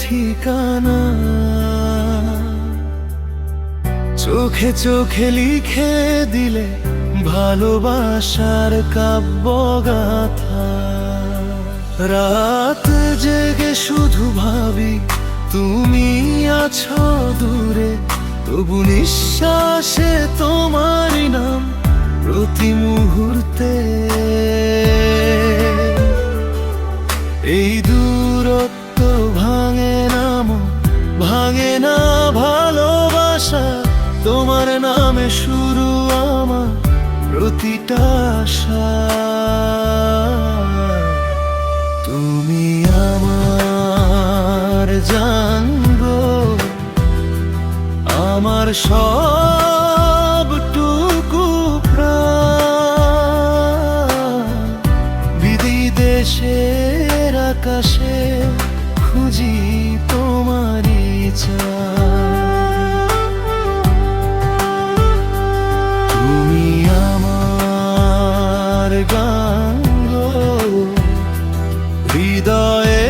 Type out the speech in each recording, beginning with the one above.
ঠিকানা। চোখে চোখে লিখে দিলে ভালোবাসার কাব্যগাথা। রাত জেগে শুধু ভাবি তুমি আছো দূরে, তবু নিঃশ্বাসে তোমারই নাম প্রতি মুহূর্তে। এই দূরত্ব ভাঙে না মন, ভাঙে না ভালোবাসা। তোমার নামে শুরু আমার প্রতিটা আশা। তুমি আমার জান গো, আমার সবটুকু প্রাণ। বিদেশের আকাশে খুঁজি তোমারই চাঁদ। তুমি আমার গান গো, হৃদয়ে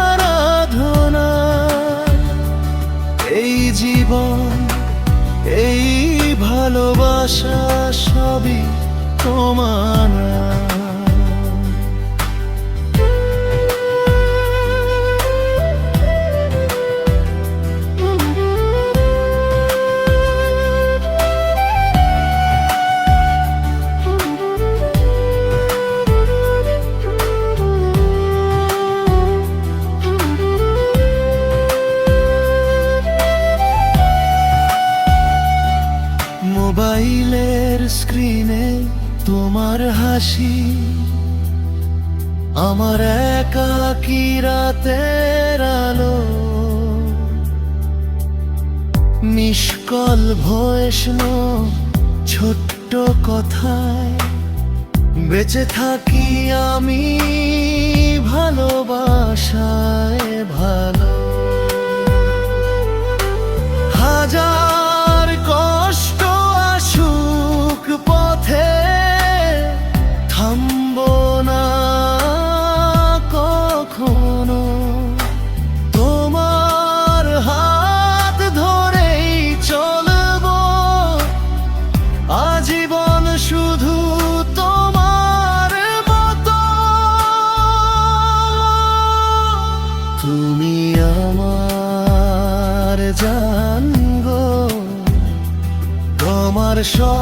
আরাধনা। এই জীবন, এই ভালোবাসা সবই তোমার। মোবাইলের স্ক্রিনে তোমার হাসি, আমার একাকী রাতের আলো। মিস কল ভয়েস নোট ছোট্ট কথায় বেঁচে থাকি আমি ভালোবাসায় ভালো। হাজার কষ্ট আসুক পথে, থামবো না কখনো। তোমার হাত ধরেই চলবো আজীবন, শুধু তোমার মতো। তুমি আমার জান গো, তোমার সবটুকু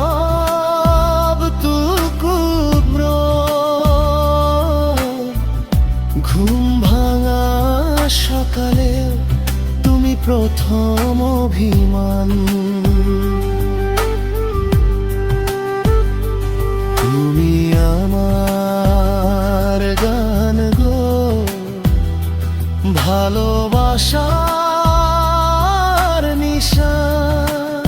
ঘুম ভাঙা সকালে তুমি প্রথম অভিমান। তুমি আমার গান গো, ভালোবাসার নিশান।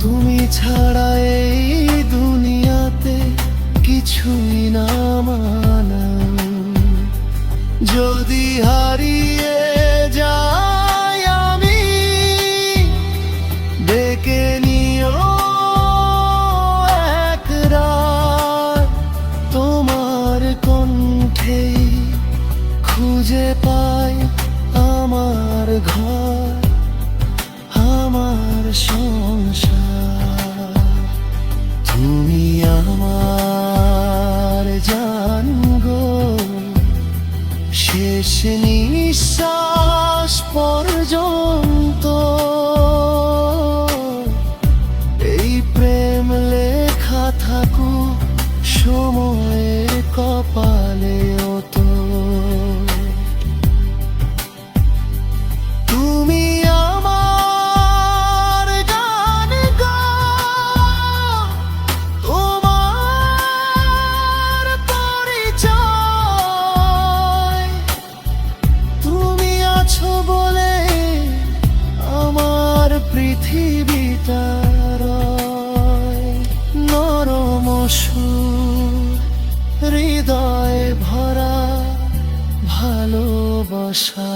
তুমি ছাড়া এই দুনিয়াতে কিছুই না মানা। যদি হারিয়ে যাই আমি, ডেকে নিও এক রাত। তোমার কণ্ঠেই খুঁজে পাই আমার ঘর, আমার সংসার। তুমি আমার জান গো, শেষ নিঃশ্বাস পর্যন্ত। এই প্রেম লেখা থাকুক সময়ের কপালে তো। তুমি আমার গান গো, তোমার পরিচয়। তুমি আছো বলে আমার পৃথিবীটা রয়। নরম সুর হৃদয় ভরা ভালোবাসা।